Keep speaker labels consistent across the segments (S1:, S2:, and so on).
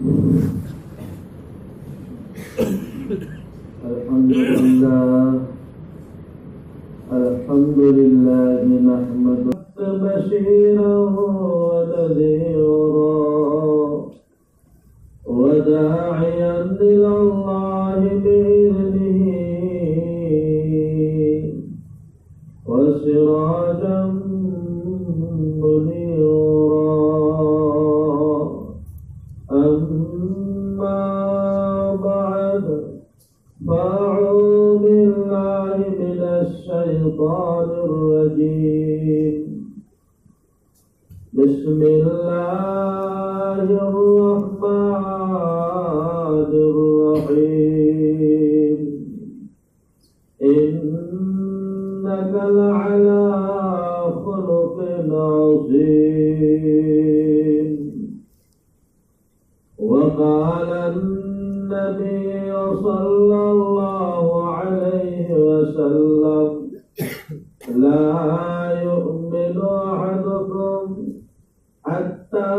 S1: Alhamdulillah nahmaduhu bashiran wa nadhiran wa da'iyan ila Allah bi'idhnihi wa sirajan munira. Amma ba'd, fa'udhu billahi minash shaitanir rajim. Bismillahirrahmanirrahim. Innaka la'ala khuluqin 'azim. Wa qala an-nabiy sallallahu alaihi wasallam, la yu'minu ahadukum hatta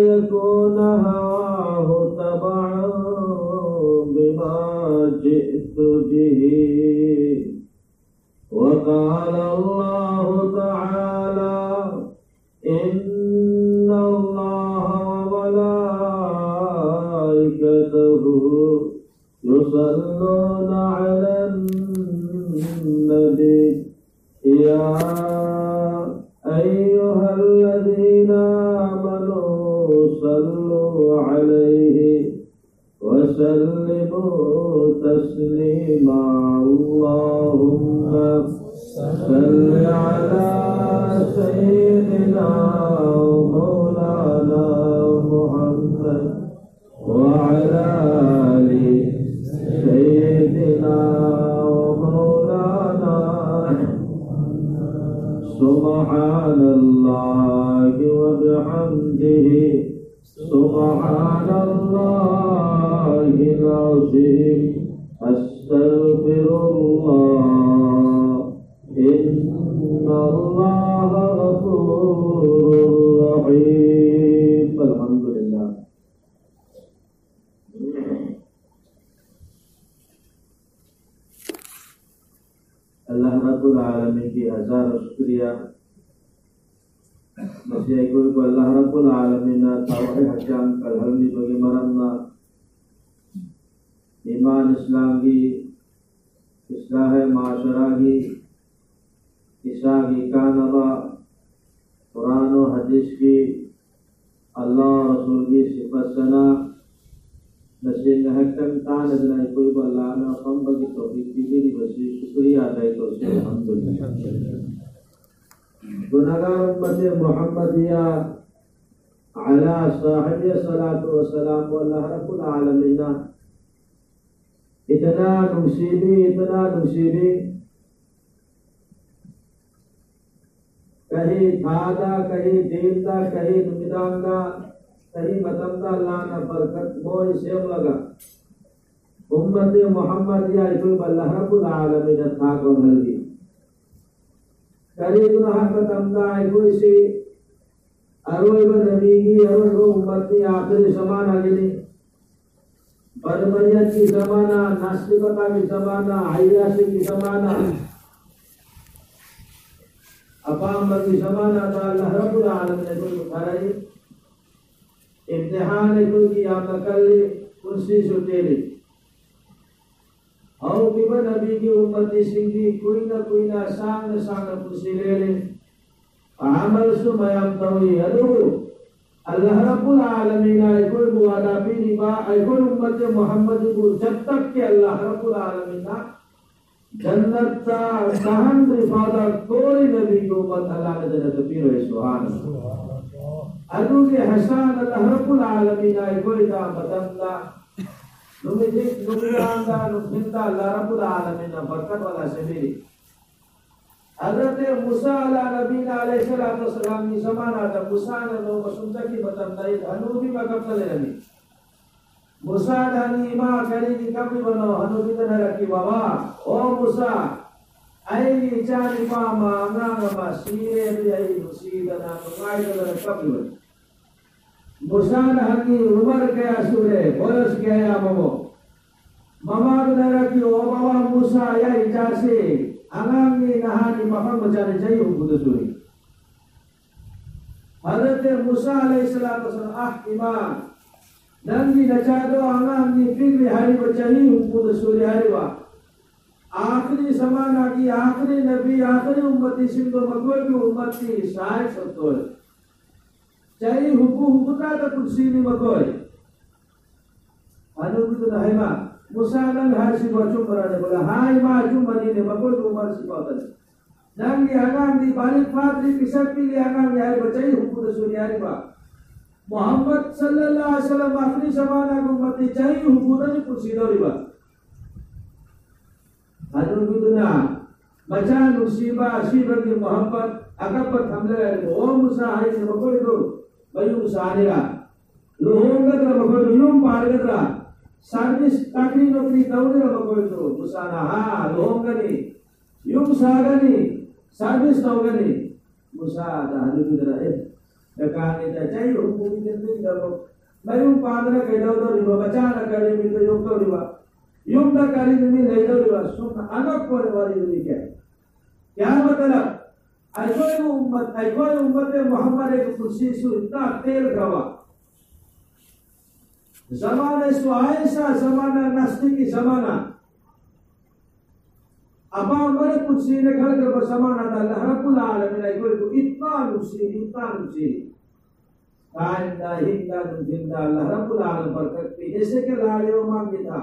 S1: yakuna hawahu tab'an bima ji'tu bihi. Wa qala Allah ta'ala, inna Allaha wa malaikatahu yusalluna 'alan nabi. Ya ayyuhalladzina amanu sallu 'alaihi wa sallimu taslima. Allahumma salli 'ala sayyidina Moulana Muhammad wa 'ala ali sayyidina Moulana. Subhanallahi wa bihamdihi, subhanallahil azim. Astaghfirullah, innallaha ghafurur rahim. Alhamdulillah. अल्लाह रब्बुल आलमीन की हज़ारों शुक्रिया। masih ikut Allah Rabbul Alamin tauhid hajam kalhalmi bagi maramna iman Islam की इस्लाह माशरा की ईसा की कानवा कुरान और हदीस की अल्लाह रसूल की सिफत सना नसीब नहकम तान अदना कोई अल्लाह ने हम बगी तौफीक दी मेरी वसी शुक्रिया अदा तो से अल्हम्दुलिल्लाह। गुनाहगार उम्मत मुहम्मदिया अला साहिब सलातो व सलाम अल्लाह रब्बुल आलमीन इतना नसीबी कहीं थादा कहीं दीनदा कहीं नुमिदांदा कहीं मतंदा अल्लाह ना बरकत मोय सेव लगा उम्मत मुहम्मदिया इको अल्लाह रब्बुल आलमीन था को हल्दी कहीं गुनाह मतंदा इको इसी अरोय नबी की अरोय को उम्मत की आखिरी ज़माना गिनी बदमैयत की ज़माना नास्तिकता की ज़माना अय्याशी की ज़माना अपाम की ज़माना था अल्लाह रब्बुल आलमीन ने कोई उठाई इम्तिहान कोई की आप नकली कुर्सी सुटेली और बिबा नबी की उम्मती सिंगी कोई ना सांग कुर्सी ले ले अमल सुमयम तवी अदु अल्लाह रब्बुल आलमीन कोई मुआदा भी निभा कोई उम्मत मोहम्मद को जब तक के अल्लाह रब्बुल आलमीन जन्नत का सहन रिफादा कोई नबी को उम्मत अल्लाह ने जन्नत पीरो सुभान अल्लाह अदु के हसन अल्लाह रब्बुल आलमीन कोई दा बदंदा नुमिदांदा नुमिंदा अल्लाह रब्बुल आलमीन बरकत वाला सभी हज़रत मूसा अला नबीना अलैहिस्सलातु वस्सलाम की ज़माना था मूसा ने नो मसुंदा की बताई हनूबी मकबल रही मूसा धनी मां करी की कभी बनो हनूबी ने रखी बाबा ओ मूसा आई चानी मामा अंगा मा सीरे भी आई मुसीदा ना नुमाई दर कभी Moulana haki umar kaya sure boros kaya mamo mama dara ki o baba Musa ya ijase angang ni nahani mama bachane jai hukudu suri Hazrat Musa alaihi salatu wasallam ah iman nangi nachado angang ni fikri hari bachahi hukudu suri hari wa आखिरी समाना की आखिरी नबी आखिरी उम्मती सिंधु मकोई की उम्मती शायद सत्तोय चाहे हुकुता तो कुर्सी नहीं मकोई अनुबित नहीं माँ मुसालन हासी बच्चों पर आने बोला हाय माँ चुम बनी ने मकोई को उम्र सिपाता है नंगी आगाम दी बालिक फादरी पिसक पी ले आगाम यार बचाई हुकुता सुनियारी बा मोहम्मद सल्लल्लाहु अलैहि वसल्लम आखिरी समाना की उम्मती चाहे हुकुता नहीं कुर्सी दौरी बा Hadrubiduna macam musibah sibah ki Muhammad akapat hamle o Musa hai se makoi do bayu Musa anira lohonga tra makoi yum pargatra service takri nokri taunira makoi do Musa na ha lohonga ni yum sagani service taugani Musa da hadrubiduna dakani da chai hukumi ni dabo bayu padra kedau do riba bachana kare mi to yum to riba Yung da kari dumi leader riba sunna anak ko wali dumi क्या मतलब ऐकोई उम्मत मोहम्मद एक कुर्सी सु इतना तेल गवा जमाने सु ऐसा जमाना नस्ती की जमाना अब हमारे कुर्सी ने घर के जमाना था अल्लाह रब्बुल आलमीन ऐकोई को इतना नुसी कायदा हिंदा जिंदा अल्लाह रब्बुल आलमीन बरकत की जैसे के लालियो मांगी था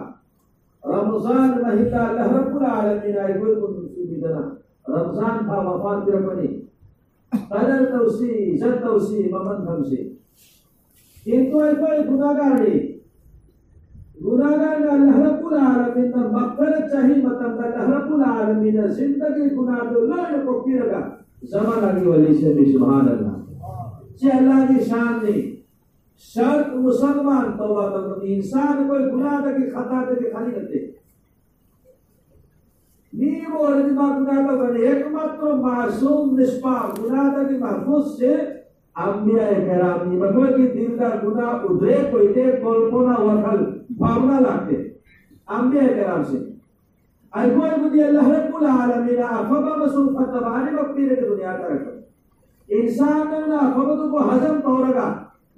S1: रमजान महीना अल्लाह रब्बुल आलमीन ऐकोई को नुसी बिदना रमजान था वफात बिरपनी कदर तौसी इज्जत तौसी ममन तौसी किंतु ऐकोई गुनाहगार अल्लाह रब्बुल आलमीन ने मग़फ़िरत चाहिए मतलब अल्लाह रब्बुल आलमीन ने जिंदगी गुनाह तो लाने को पीरगा ज़माना की वली से भी सुभान अल्लाह जे अल्लाह की शान नहीं शर्त मुसलमान तौबा तो इंसान कोई गुनाह की खता के खाली करते ನೀವು ಅರ್ಜಿ ಮಾತನಾಡೋದು एकमात्र मासूम निष्पाप गुनाह की महफूज से अंबिया कराम ये मतलब कि दिल का गुनाह उधरे कोई दे कल्पना वखल भावना लागते अंबिया कराम से अल्लाह बुद्धि अल्लाह रब्बुल आलमीन अफबा मसूफ फतबानी मक्तीरे की दुनिया का रखो इंसान ने अफबा को हजम तौरगा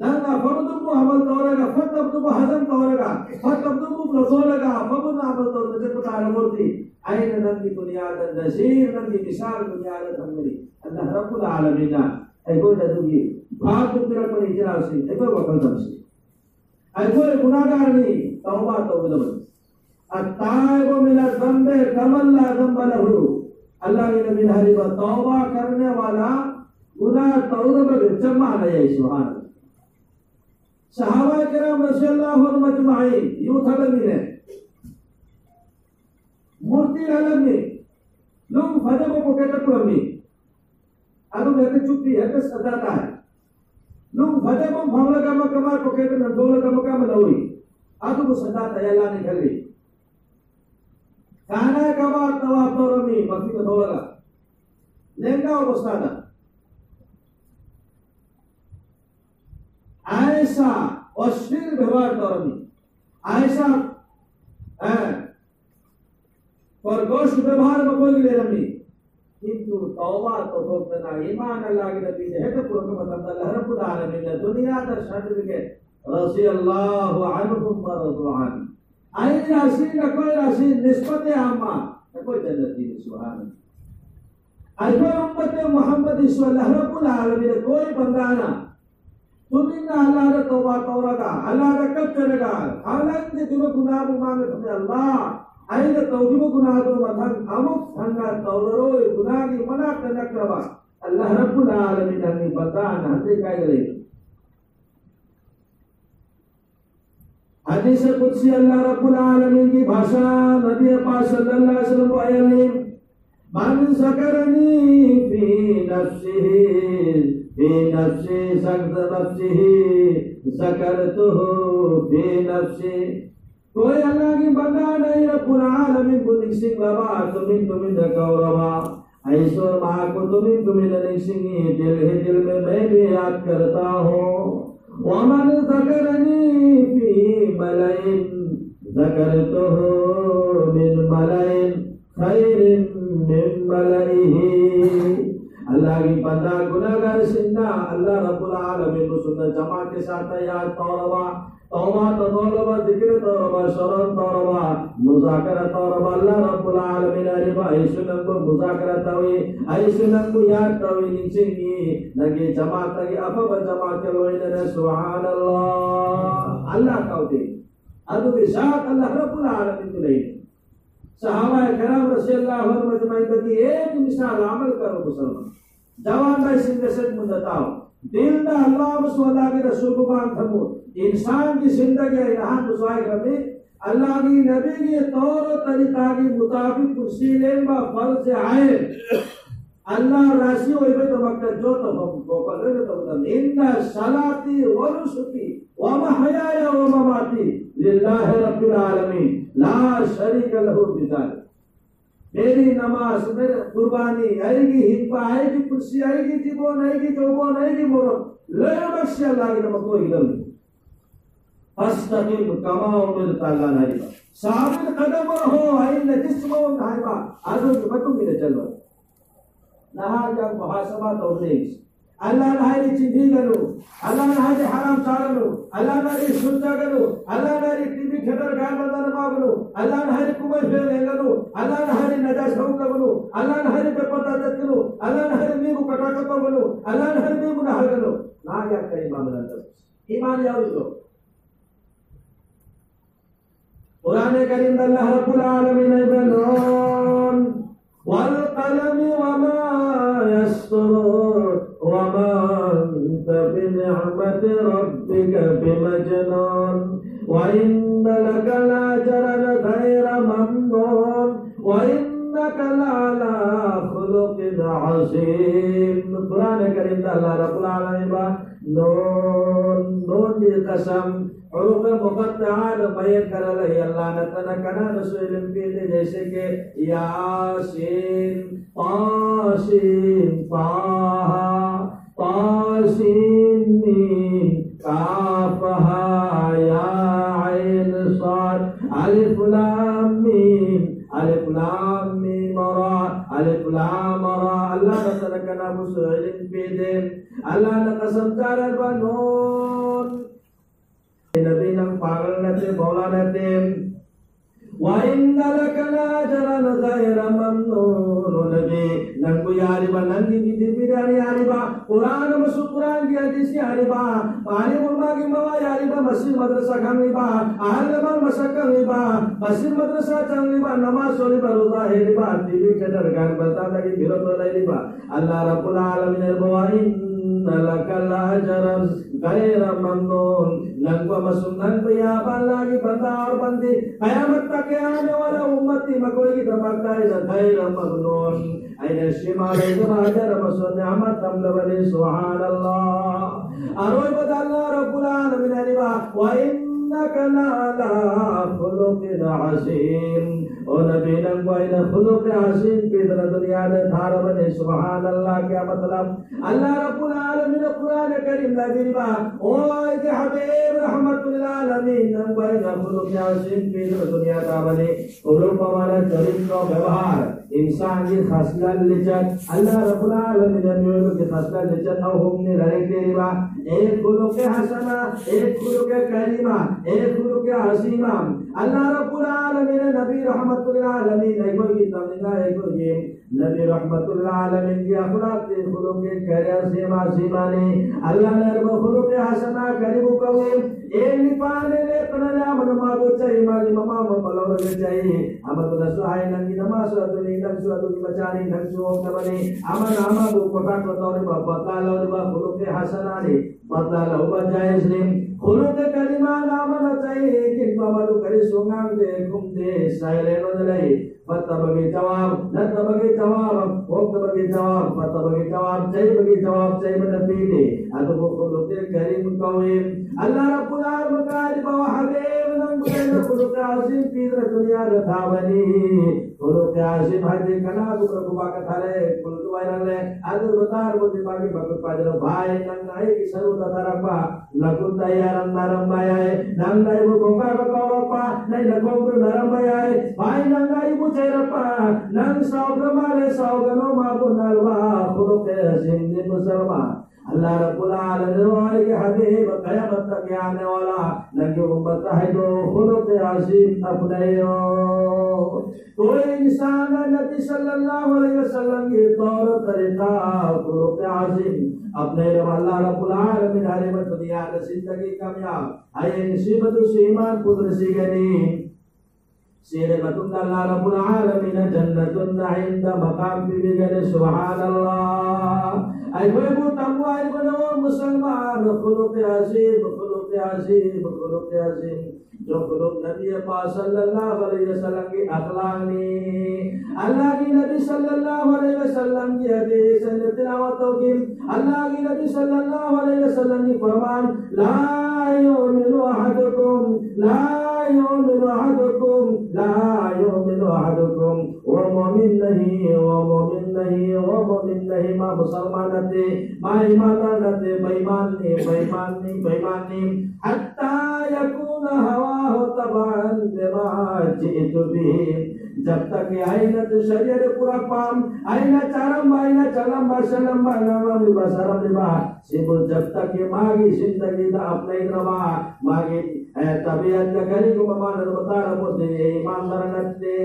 S1: नंगा अफबा को अमल तौरगा फतब को हजम तौरगा फतब को रसोलगा अफबा अमल तौरगा जब तारा मूर्ति आइन नंगी दुनिया द नज़ीर नंगी मिसाल दुनिया द थमरी अल्लाह रब्बुल आलमीन ऐको ददुगी भाग तुरा पर इजरा से ऐको वकल दमसी ऐको गुनाहगार नहीं तौबा तौबा अताइबु मिना ज़ंबे कमल्ला ज़ंब लहु अल्लाह ने नबी हरी व तौबा करने वाला गुनाह तौबा के जमा नहीं सुभान सहाबा किराम रज़ियल्लाहु अन्हुम अजमाइन यूं थलमी है मूर्ति आलम में लोग फजब को कहते पुरमी आदो कहते चुप्पी है तो सदाता है लोग फजब भावला का मकमा को कहते न दोला का मकमा लौरी आदो को सदाता है अल्लाह ने खली खाना कबा तवा तोरमी मक्की को दोला लेंगा और बस्ताना ऐसा अश्लील व्यवहार तोरमी ऐसा और गोश्त व्यवहार में कोई ले रही किंतु तौबा तो होतना ईमान अल्लाह के नबी है तो पूरा मतलब अल्लाह रब्बुल आलमीन ने दुनिया का सर्टिफिकेट रज़ी अल्लाहु अन्हुम व रज़वान आई राशि का कोई राशि निस्बत आमा कोई जन्नती सुभान अल्लाह उम्मत मोहम्मद अल्लाह रब्बुल आलमीन कोई बंदा ना तुम ना अल्लाह का तौबा तौरगा अल्लाह का कब करेगा हालांकि तुम गुनाह मांगे तुम्हें अल्लाह आइए तौबा गुनाह तो मथन अमुक संगा तौरो गुनाह की मना करना करवा अल्लाह रब्बुल आलमीन ने बताना हते काय करे हदीस कुदसी अल्लाह रब्बुल आलमीन की भाषा नबी पाक सल्लल्लाहु अलैहि वसल्लम आयले मन सकरनी फी नफ्सी सकत नफ्सी सकरतुहु फी नफ्सी कोई अल्लाह की बंदा नहीं रब्बुल आलमीन को निश्चित लबा तुम्हें दकौरवा ऐसो माँ को तुम्हें निश्चित दिल में मैं भी याद करता हूँ वमन ज़करनी फी मलाइन ज़करतुहु मिन मलाइन खैरिन मिन मलाइही। अल्लाह की बंदा गुनाहगार सिंदा अल्लाह रब्बुल आलमीन को सुन्नत जमा के साथ याद तौबा तौबा तौबा जिक्र तौबा शरण तौबा मुज़ाकरा तौबा अल्लाह रब्बुल आलमीन अरिबा ऐसुनन को मुज़ाकरा तवी ऐसुनन को याद तवी निचिंगी नगे जमा तगी अफब जमा के लोइने सुभान अल्लाह अल्लाह काउते अदु के साथ अल्लाह रब्बुल आलमीन को ले सहाबा करम रसूलुल्लाह मजमाइन की एक मिसाल अमल करो मुसलमान जवान भाई सिंह से मुंदताओ दिल दा अल्लाह सुल्लाह के रसूल को थमो इंसान की जिंदगी यहाँ गुजारे करने अल्लाह की नबी के तौर तरीका के मुताबिक कुर्सी लेंबा फर्ज आए अल्लाह राशि होई बे तो मक्का जो तो हम को कर तो मतलब इंना सलाती व नुसुकी व महयाया व ममाती लिल्लाहि रब्बिल आलमीन ला शरीक लहू बिजालिक। मेरी नमाज मेरी कुर्बानी आएगी हिब्बा आएगी कुर्सी आएगी जीबोन आएगी चौबोन आएगी मोरो ले बख्श अल्लाह की नमक कोई गल फस्तकिम कमा उमिरत अल्लाह नहीं साबित कदम हो आइन जिस्मो धाइबा आजो बतु मिले चलो नहा जब मुहासबा तौफीक अल्लाह नारी चिंधी करो अल्लाह नारी हराम चालनो अल्लाह नारी सुनता करो अल्लाह नारी टीवी थिएटर गान बजाना मागनो अल्लाह नारी कुमार फेर लेगनो अल्लाह नारी नजास हो करो अल्लाह नारी पे पता करो अल्लाह नारी में को कटा कटा बनो अल्लाह नारी में को नहा करो ना क्या कई मामला तो ईमान याद रखो। कुरान करीम अल्लाह रब्बुल आलमीन बयान वल कलम वमा यस्तुरून वमा अंत बिनिअमति रब्बिका बिमजनून व इन्न लका लाजरन गैरा ममनून व इन्नका लअला खुलुकिन अज़ीम। कुरान करीम अल्लाह रब्बुल आलमीन नून की कसम हुरूफ मुक़त्तआत बयान कर रही अल्लाह ने तना कना रसूल के जैसे के यासीन तासीन ताहा तासीन मीम काफ हा या ऐन साद अलिफ लाम मीम रा अलिफ लाम रा। अल्लाह ने तना कना रसूल पे दे अल्लाह ने कसम कर बनून नबी नंग पागल नते बोला नते वाइंदलकलाजरन गैरा ममनून नबी नंगु यारिबा नंगी बिदी बिदारी यारिबा कुरान मसु कुरान की हदीस यारिबा पानी मुल्मा की मवा यारिबा मस्जिद मदरसा खानिबा अहल बल मशक्कनिबा मस्जिद मदरसा चंगिबा नमाज सोलिबा रोजा हेरिबा टीवी थिएटर गान बता लगी बिरत लईबा अल्लाह रब्बुल आलमीन बवाइन लकल अजरन गैर ममनून नंगो मसुनन पिया बाला की बंदा और बंदी कयामत तक आने वाला उम्मती मकोई की धमकता है गैर ममनून ऐने शिमाल अजर मसुन निअमत हमलवली सुभान अल्लाह अरोय बदल्ला रब्बुल आलमीन अलिबा व इन्नका लअला खुलुकिन अज़ीम। ओ नबी नंगो इन खुलुक अज़ीम की तरह दुनिया में धार बने सुभान अल्लाह। क्या मतलब अल्लाह रब्बुल आलमीन कुरान करीम नबी बा ओ के हबीब रहमतुल आलमीन नंगो इन खुलुक अज़ीम की तरह दुनिया का बने खुलुक वाला चरित्र व्यवहार इंसान की खासलत लिचत अल्लाह रब्बुल आलमीन ने की खासलत लिचत और हमने रहे के रिवा एक खुलुक हसना एक खुलुक करीमा एक खुलुक अज़ीमा। अल्लाह रब्बुल आलमीन नबी रहमतुल आलमीन है कोई तमन्ना है कोई नबी रहमतुल आलमीन की अखलाक के खुलुक के करे सेवा सीमाने अल्लाह ने खुलुक हसना करीबु कवे एक निपाने ले कनला मन मागो चाहिए माली ममा मलौर ले चाहिए हम तो दसवाई नंगी नमाज तो नहीं नंग सुअ तो बचाने नंग सुओ तबने अमन आमा को कोटा को तौरे बता लो बा खुलुक हसना ने बता लो बजाए इसलिए खुलुक करीमा नाम न चाहिए कि बाबू करे सोंगांग दे घूम दे साइले नो दलाई फतबगे जवाब नतबगे जवाब वक्त बगे bagi jawab, mata bagi jawab, saya menepili. Atau khuluqil karim qawim. Allah Rabbul Alamin di bawah Habib dan bukan khuluq azim fitra dunia datawani. Khuluq azim hadi kana berkubakat hale, khuluq wairale. Adu betar budi bagi bakut pajar bhai nang naik isaru tatarapa. Lakun tayaran narambayai, nang naik bukongka bakawapa, nang nakongkru narambayai. Bhai nang naik bucairapa, nang saugamale saugano mabunalwa. Khuluq azim ni musalma. अल्लाह रब्बुल आलमीन के हबीब क़यामत तक आने वाला नबी उम्मत है जो खुलुक़ अज़ीम अपनायो। कोई इंसान नबी सल्लल्लाहु अलैहि वसल्लम की तौर तरीका खुलुक़ अज़ीम अपने अल्लाह रब्बुल आलमीन हर दुनिया की जिंदगी कामयाब है मुसीबत से ईमान कुदरती गनी सीरे मतुन अल्लाह रब्बुल आलमीन जन्नतुन नईम दा मकाम भी गने सुभान अल्लाह। Ibu tamu ibu nama Musliman khuluq azim जो खुलुक नबी पाक सल्लल्लाहु अलैहि वसल्लम की अखलाक में अल्लाह की नबी सल्लल्लाहु अलैहि वसल्लम की हदीस तिलावतों की अल्लाह की नबी सल्लल्लाहु अलैहि वसल्लम की फरमान ला युमिनु अहदुकुम वो मोमिन नहीं मां मुसलमान थे मां ईमानदार थे बेईमान नहीं हत्ता यकून हवा तबान बिमा जितु भी जब तक आईना तो शरीर पूरा पाम आईना चारम आईना चलम बसलम बनम बसरम लिबा सिबुल जब तक ये मागी जिंदगी दा अपने नवा मागी तबीयत का करी को मान बता रहा बोलते ईमानदार नते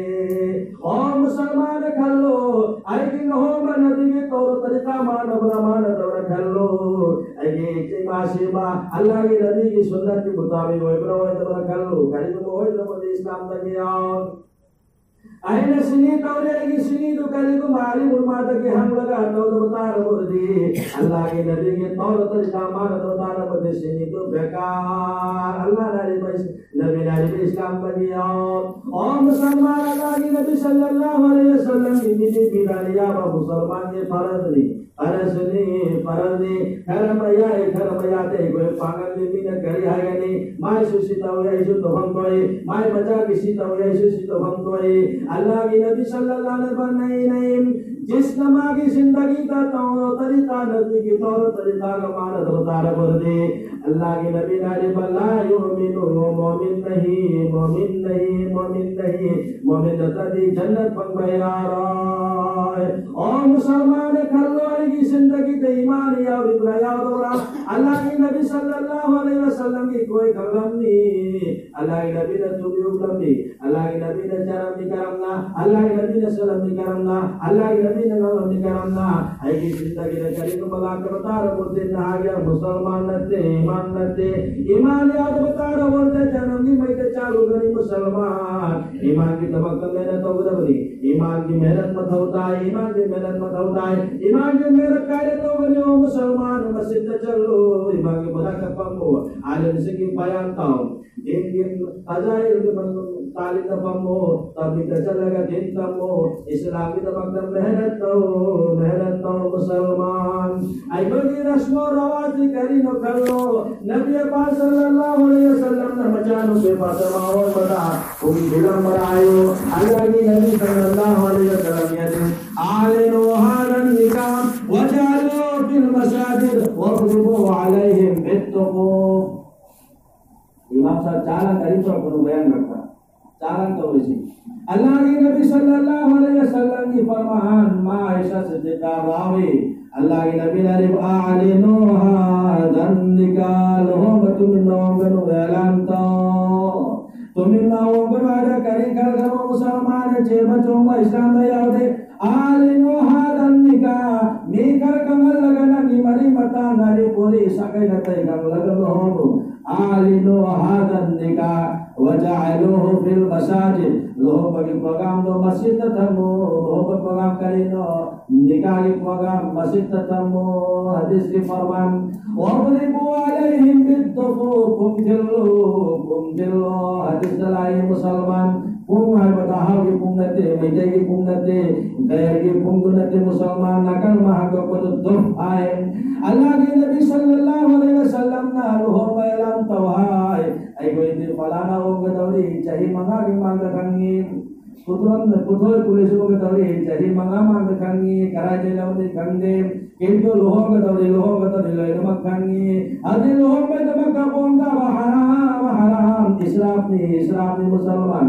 S1: ओ मुसलमान खल्लो आई कि हो नबी के तौर तरीका मान दौर खल्लो आई कि मासीबा अल्लाह के नबी की सुन्नत के मुताबिक हो इब्रो दौर खल्लो करी को हो तो इस्लाम तक आओ आईने सुनी तौरेगी सुनी तो करी को मालिक उम्मत के हम लगा तो बता रहा बोलती अल्लाह के नबी के तौर तरीका मान बता रहा बोलते सुनी तो बेकार अल्लाह नबी नारी इस्लाम तक आओ और मुसलमान अल्लाह के नबी सल्लल्लाहु अलैहि वसल्लम की बीवी बिरालिया व मुसलमान के फर्ज नहीं खरमया ते कोई पागल भी न करी है नहीं माय सुसिता हो ऐसो तो हम कोई माय बचा किसी तो ऐसो तो हम कोई अल्लाह के नबी सल्लल्लाहु अलैहि वसल्लम नहीं जिस नमा की जिंदगी का तरीका नबी की तौर तरीका का मानद बता रहा दे अल्लाह के नबी नारी बल्ला युमिनु मोमिन नदी जन्नत बन गया और मुसलमान खल्लो की जिंदगी ते ईमान या बिलाया दौरा अल्लाह के नबी सल्लल्लाहु अलैहि वसल्लम की कोई कलम नहीं अल्लाह के नबी ने तुबी उलम नहीं अल्लाह के नबी ने शरम नहीं करमना अल्लाह के नबी ने सलाम नहीं करमना अल्लाह के नबी ने गलम नहीं करमना है की जिंदगी ने करी को बला के बता रहा बोलते ना गया मुसलमान नते ईमान याद बता रहा बोलते जन्म की मैं ते चालू करी मुसलमान ईमान की तवक्कुल मेहनत हो गई ईमान की मेहनत मत होता है ईमान की मेहनत कार्य तो बनो मुसलमान मस्जिद चलो ईमान की बड़ा का पमो आलिम से की बयान ताओ दिन अजाइल के बंदो तालीम पमो तभी तो चलेगा दिन तमो इस्लाम की तवक्कुल मेहनत तो मुसलमान आई बगी रस्म और रवाज करी न करो नबी पाक सल्लल्लाहु अलैहि वसल्लम ने मचानो के पासमाओ बता कोई दिलम बनायो अल्लाह की नबी सल्लल्लाहु अलैहि वसल्लम ने आलिनो हारन निकाम वजालो फिल मसाजिद वक़रिबू अलैहिम बित्तुकू इमाम साहब चालन करीब से अपनो बयान रखा चालन तो वैसे अल्लाह के नबी सल्लल्लाहु अलैहि वसल्लम की फरमान मां आयशा सिद्दीका रावी अल्लाह के नबी ने आलिनो हारन निकाल हो तुम लोगों को ऐलान तो तुम लोगों को वादा करें कर मुसलमान जे बच्चों को इस्लाम में आओ दे आलिनो हारन निकाल मेकर कमल लगना नि मरी मता नारी पूरी सके नते कम लगन हो आलिनो हारन निकाल वजालुहु फिल मसाजिद लोह बगी प्रोग्राम दो मस्जिद तमो लोह प्रोग्राम करिनो निकाह की प्रोग्राम मस्जिद तमो हदीस की फरमान वक़रिबू अलैहिम बित्तुकू कुम दिलो हदीस दलाई मुसलमान Pung hai badahaw ki pung nate, Maitay ki pung nate, Gaya ki pung nate Musalman nakal mahagwa patutong hai. Allah ki Nabi sallallahu alaihi wasallam na luhong bayalang tawhay. Ay ko hindi pala na o katawri, Jahi mga limang kakangin. Putol pulis ko katawri, Jahi mga mga kakangin, Karajay lang ni kangdim. Kinto luhong katawri loy naman kangi. Adi luhong bay na magkapong maharam. Israf ni Musalman.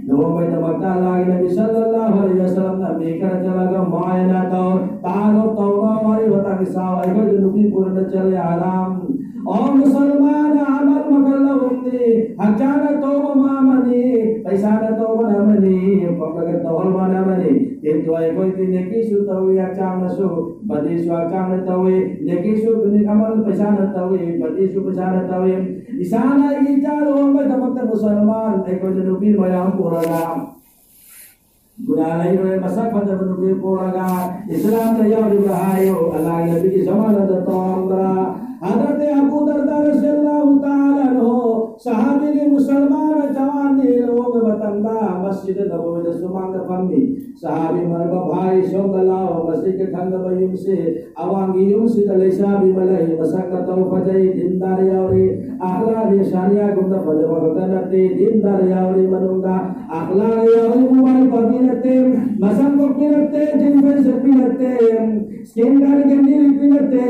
S1: Luhong bay na magkalagi Nabi sallallahu alaihi wasallam na may karajalagang maya na tao. Tago tao na mari watang isaw. Ay ko dinubi pura na chali alam. O Musalman na amal magalawang ni. Hagkana tao mamamani. Paisa na tao manamani. Pagkagat tao manamani. Kinto ay ko itinikisu tao yakang nasu. Badisu akang na tao. Nekisu binik amal paisa na tao. Badisu paisa na tao. Isana ikijalo ang dapat Musalman. Ay ko dinubi mayang pura Gunalay ko ay masak pada menubi puraga Islam na yaw di bahayo alay nabi ki zamana da tawamra Hadrat Abu Darda radhiyallahu ta'ala anhu sahabi ni Musalman jawan ni log batanda Masjid Nabawi da sumang da pammi sahabi marga bhai shongalaw masjid ke thang da bayum se awangi yum se da lesabi malai masak ka taw fajai dindar yawri akhla ni sharia gunda fajwa ka nate dindar yawri manunda akhla yawri mubai pabinate masang ko pinate jinben se pinate skingar genji pinate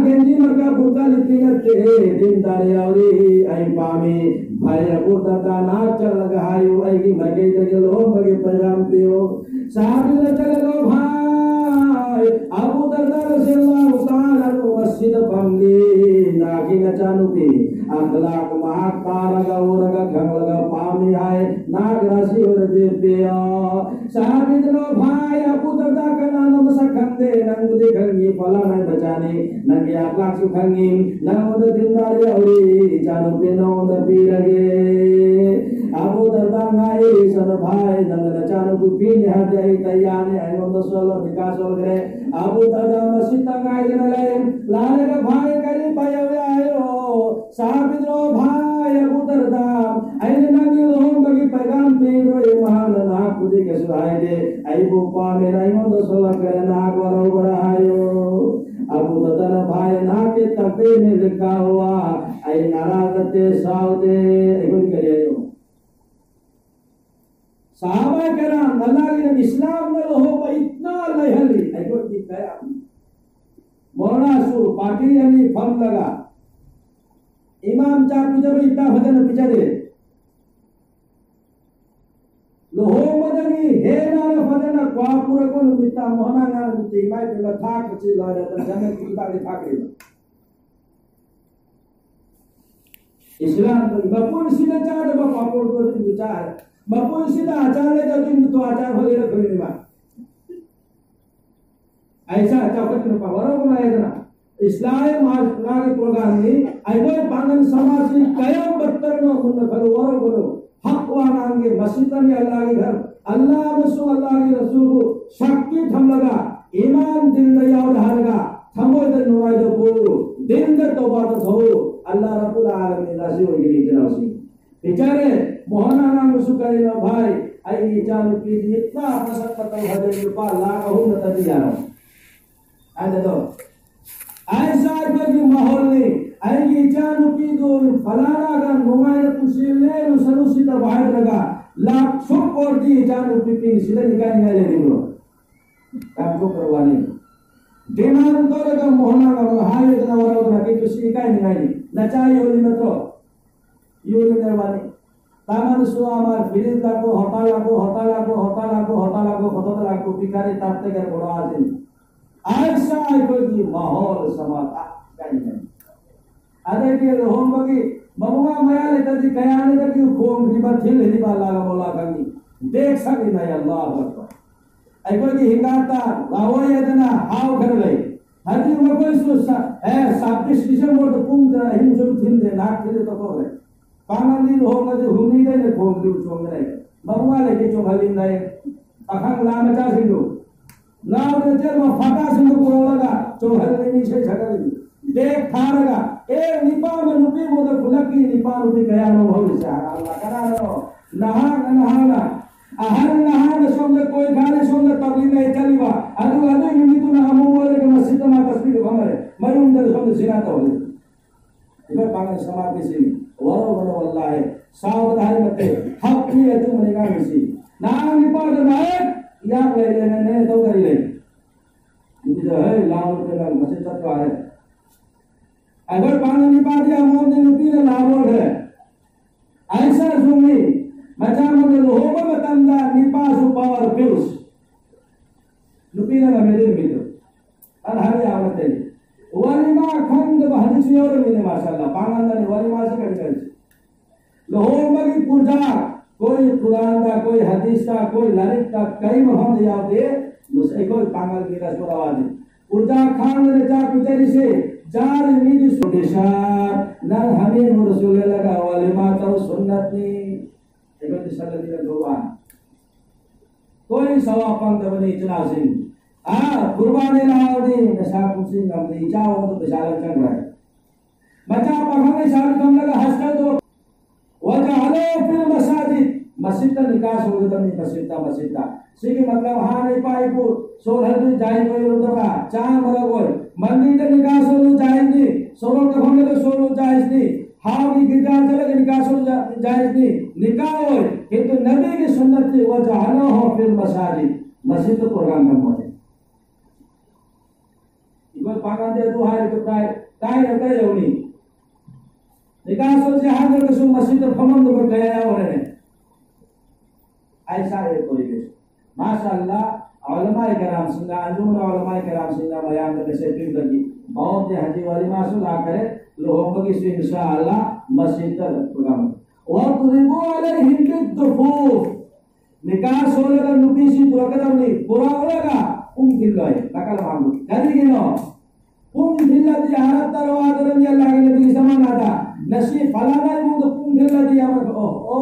S1: genji marga burka pinate dindar yawri ai pami bhai Abu Darda nachal lagahayo ai ki mage dagelo mage payam piyo sahabi na talaga bhai Abu Darda radhiyallahu ta'ala masjid pamli nagi na chanupi akhlaq mahakaraga uraga ganglaga pami hai nagrasi urade piyo sahabi no bhai Abu Darda ka naam sakhande nangude gangi pala nai bachani nangi akhlaq sukhangi nangude dindari auri chanupi no da pirage Abu Darda ngai san bhai nangana chanupi pini hadai tayane ayon do solo nikasol gre Abu Darda masjid ngai ganale lale ka bhai kari payo ayo sahabi no bhai Abu Darda aine nangi lohong bagi pagam piro e mahana na kudi ke suhai de ai bupa mera ayon do solo gre na waro ayo Abu Darda bhai na ke takde mein likha hua ai naragate saude ekoi kariyo Sahaba kiram Allah ke Islam na loho pa itna lahali ai ko dikaya Moulana sur party yani fam laga imam cha puja mein itna bhajan picha de loho madani he na bhajan kwa pura ko nita mohana na niti mai pe tha kachi la da jana ki ta ke thakre Islam bapun sida cha da papur ko vichar bapun sida आचार ले तो आचार भले रखने में ऐसा अच्छा कुछ नहीं पावरों को मैं इतना इस्लामी मार्ग के प्रोग्राम में ऐसे पांगन समाज की कई बत्तर में उन्होंने फलवारों को हक वानांगे मस्जिद में अल्लाह के घर अल्लाह के रसूल को शक्ति थम लगा ईमान दिल दया उधारगा थमो इधर नुआई दो बोलो दिन दर तौबा तो हो अल्लाह रब्बुल आलमीन राजी हो गई जनाब बेचारे मोहना नाम सुकरे ना भाई आई जान की इतना पसंद करता है रुपया लाख हो न तभी जा रहा आज तो ऐसा कोई माहौल नहीं आई जान की दो फलाना का मोबाइल पुसीले नो सरुसिता बाहर लगा लाख सौ और दी जान की पी सीधे निकाल ले लो काम को करवाने दिमाग तो लगा मोहना का हाय इतना वाला कि तुसी का नहीं नचाई होली मत Yuli nerwani taman suamar bilis lagu hotel lagu pikari tate कर बड़ा आदमी ऐसा कोई माहौल समाता कहीं नहीं अरे के लोगों बगी बबुआ माया लेता थी कयाने तक कि खोम रिबा थिल रिबा लागा बोला कहीं देख सके नहीं अल्लाह अकबर ऐको की हिंगाता लाओ ये तना हाव कर ले हजी में कोई सोचा है साबिश दिसंबर तो पूंग हिम जो थिल दे नाक थिल तो को है पांगन होगा जो हुनी दे ने खोम दे चोंग रे बबुआ ले के चोंग हलिन दे अखंग ला मचा सिंधु ना दे चल में फटा सिंधु को लगा चोंग हलिन में छे छका देख थारगा ए निपा में नुपी मोद फुलकी निपा नुपी कया नो भव से अल्लाह करा रो nahana ahal nahana somda koi khale somda tabligh nahi chaliba adu minitu na amore ke masjid ma tasbih bhamare mayum dar somda sinata hole iba pangan samadhi sini waro wallahi saudhari mate hak ni atu manega misi na nipa de naik ya le ne to kari le ini jo hai lao ke la masjid tatwa hai agar pangan nipa dia mo de nupi na lao hai aisa sumi macam mana lohoba matanda nipa su power pills nupi na mede mido an hari awat hai walima khand bahadi siyor mine masyaallah pangan da walima se kari lohoba ki puja कोई कुरान का कोई हदीस का कोई ललित का कई महम दिया दे मुझे कोई पागल की रसोर आवाज उर्जा खान ने जा कुचरी से जार नीड सुदेशा न हमें रसूल लगा वलिमा तो सुन्नत नी एको दिशा दिया दोवा कोई सवापन दबनी इतना सिंह कुर्बानी लाओ दी नशा कुछ हम नहीं जाओ तो बेचारा चल रहा है बच्चा पढ़ने साल कम लगा हंसकर तो वजहलो फिर मस्जिद का निकास हो गया नहीं मस्जिद का सीखी मतलब हाँ नहीं पाई को सोलह दिन जाए कोई रुदरा चार बड़ा कोई मंदिर का निकास हो जाए नहीं सोलह का होने तो सोलह जाए नहीं हाँ की गिरजा चले के निकास हो जाए नहीं निकाह हो किंतु नबी की सुन्नत थी वजहलो हो फिर मस्जिद तो प्रोग्राम का मोटे इधर पागल दे तो हाय तो काय रहता है उन्हीं निकास हो जाए हाँ तो मस्जिद तो फमन तो गया है और ऐसा है परिवेश माशाअल्लाह उलमाए कराम सिंह अंजुमन उलमाए कराम सिंह बयान करने से फिर लगी बहुत दे हजी वाली मासूल आकर लोगों की से इंशाअल्लाह मस्जिद का प्रोग्राम और तुरिबो अलैहिम बिदुफूफ निकाह सोलेगा नुपीसी पूरा कदम नहीं पूरा होगा दिल्लोय नकल मांगो कदी गिनो दिल्लादी हालत तरवा दरमी अल्लाह के नबी समान आता नसीब फलाना मुंग दिल्लादी हमर ओ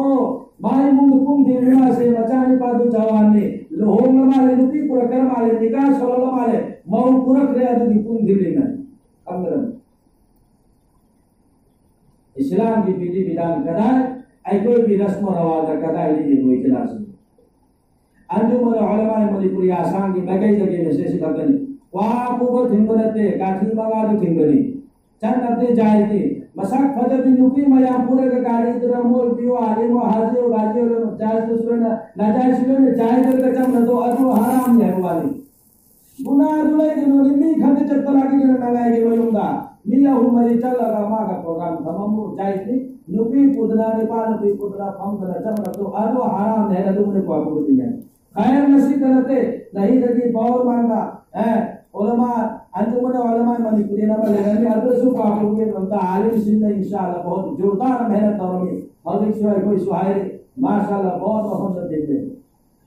S1: माई मुंग दिल्ला से बचाने पादु जवानी लोहोंग माले नुपी पूरा कर माले निकाह सोलो माले मौ पूरा करे अदु दिल्ली में अंदर इस्लाम की विधि विधान कदाय आई कोई भी रस्म रवाज कदाय लीजिए कोई क्लास अंजुमन उलमा मणिपुरी आसाम की बगै जगह में से सिखतनी वहां को थिंगनते काठी मगा दो थिंगनी चंद अपने जाए थी मसाक फजर की नुपी मया पूरे के गाड़ी इधर मोल पियो आलिम हाजी और गाजी और जायज दूसरे ना जायज सुने जायज कर चम न तो अदु हराम है वाली गुनाह दुले के नो निमी खंडे चत्तला की न लगाए के वयुंगा मिया हुमरी चल लगा मा का प्रोग्राम तमाम जायज थी नुपी पुदना नेपाल नुपी पुदना फम कर चम न तो अदु हराम है अदु ने को आपको दिया खैर नसीब करते नहीं लगी बहुत मांगा है उलमा अंजुमन उलमा मणिपुरी ना लेने अदरसु पापो के बनता आलिम सिंह इंशाअल्लाह बहुत जोरदार मेहनत और में हजरत शिवाय कोई सुहाई माशाअल्लाह बहुत मोहब्बत देते